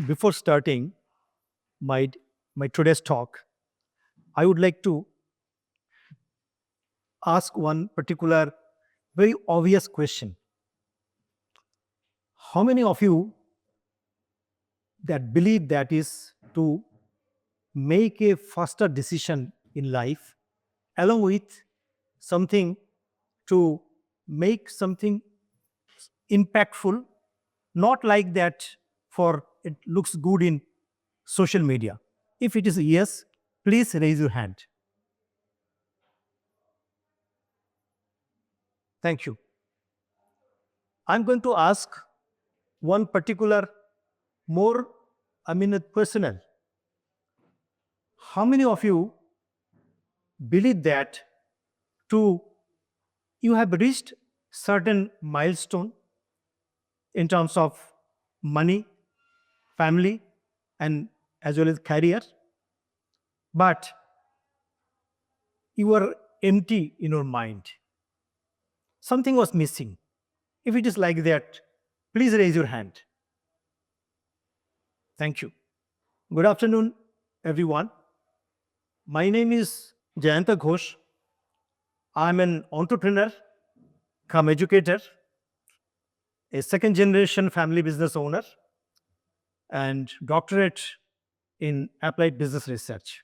Before starting my, my today's talk, I would like to ask one particular very obvious question. How many of you that believe that is to make a faster decision in life along with something to make something impactful, not like that for it looks good in social media? If it is a yes, please raise your hand. Thank you. I'm going to ask one particular more, personal. How many of you believe that to you have reached certain milestone in terms of money, family, and as well as career, but you are empty in your mind. Something was missing. If it is like that, please raise your hand. Thank you. Good afternoon, everyone. My name is Jayanta Ghosh. I'm an entrepreneur, come educator, a second generation family business owner, and doctorate in applied business research.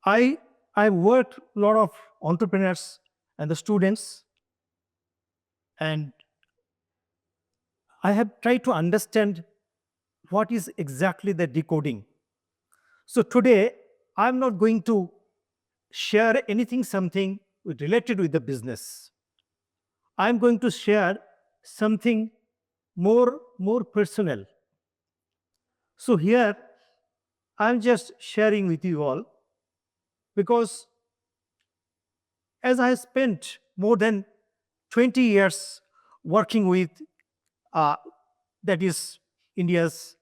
I worked a lot of entrepreneurs and the students, and I have tried to understand what is exactly the decoding. So today, I'm not going to share anything, something related with the business. I'm going to share something more personal. So here, I'm just sharing with you all because as I spent more than 20 years working with uh, that is India's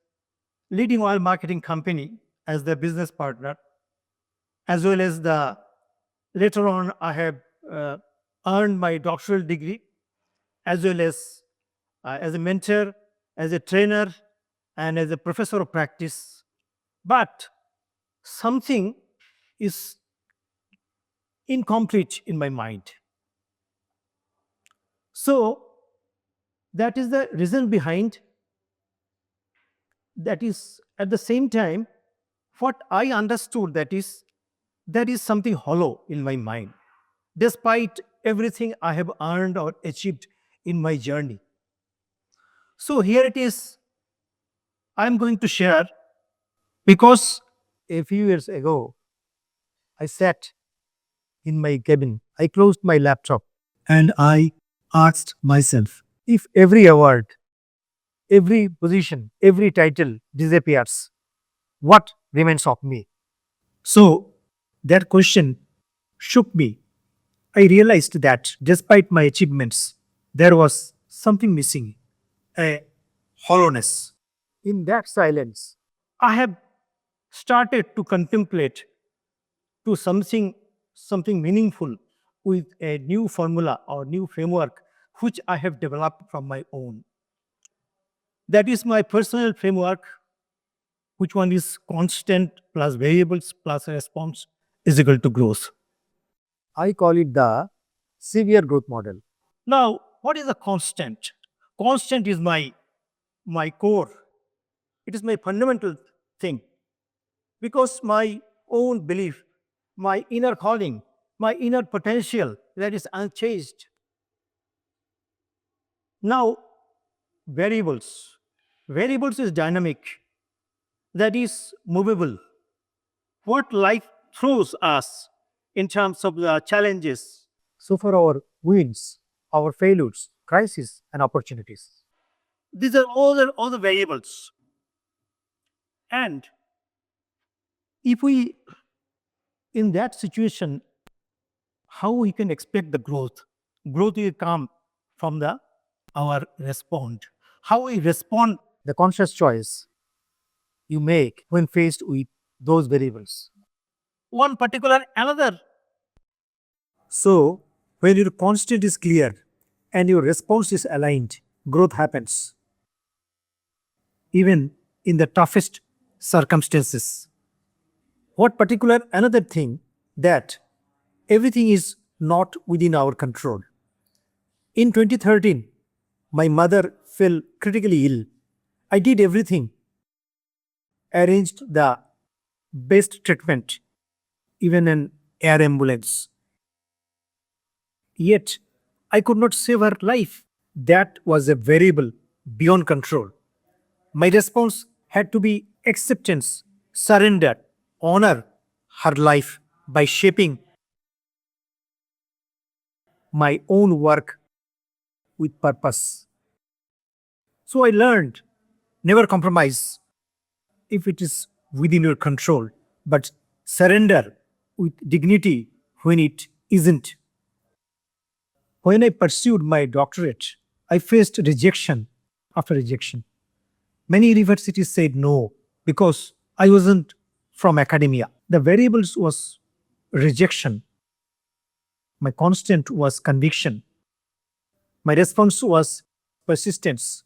leading oil marketing company as their business partner, as well as the later on I have earned my doctoral degree, as well as a mentor, as a trainer, and as a professor of practice. But something is incomplete in my mind. So that is the reason behind that. Is at the same time what I understood, that is there is something hollow in my mind despite everything I have earned or achieved in my journey. So here it is, I'm going to share because a few years ago I sat in my cabin, I closed my laptop, and I asked myself, if every award, every position, every title disappears, what remains of me? So that question shook me. I realized that despite my achievements, there was something missing, a hollowness. In that silence, I have started to contemplate to something meaningful with a new formula or new framework which I have developed from my own. That is my personal framework, which one is constant plus variables plus response is equal to growth. I call it the severe growth model. Now, what is a constant? Constant is my core. It is my fundamental thing because my own belief, my inner calling, my inner potential that is unchanged. Now, variables. Variables is dynamic, that is movable. What life throws us in terms of the challenges. So, for our wins, our failures, crises, and opportunities. These are all the variables. And if we, in that situation, how we can expect the growth? Growth will come from the our respond. How we respond, the conscious choice you make when faced with those variables. One particular another. So when your constant is clear and your response is aligned, growth happens. even in the toughest circumstances. What particular another thing that everything is not within our control. In 2013, my mother fell critically ill. I did everything, arranged the best treatment, even an air ambulance. Yet, I could not save her life. That was a variable beyond control. My response had to be acceptance, surrender, honor her life by shaping my own work with purpose. So I learned never compromise if it is within your control, but surrender with dignity when it isn't. When I pursued my doctorate, I faced rejection after rejection. Many universities said no because I wasn't from academia. The variables was rejection. My constant was conviction. My response was persistence.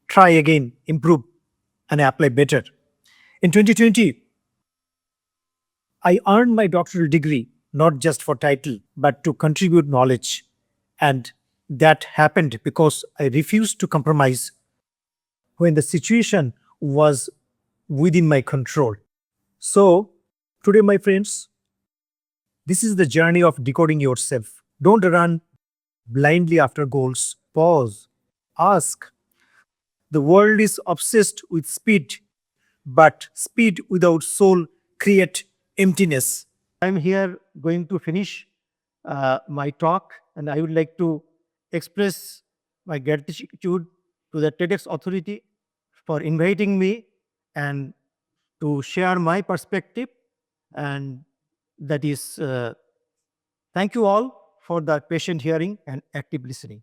Try again, improve, and apply better. In 2020, I earned my doctoral degree not just for title, but to contribute knowledge. And that happened because I refused to compromise when the situation was within my control. So, today, my friends, this is the journey of decoding yourself. Don't run blindly after goals. Pause. Ask. The world is obsessed with speed, but speed without soul create emptiness. I'm here going to finish my talk, and I would like to express my gratitude to the TEDx authority for inviting me and to share my perspective. And that is, thank you all for the patient hearing and active listening.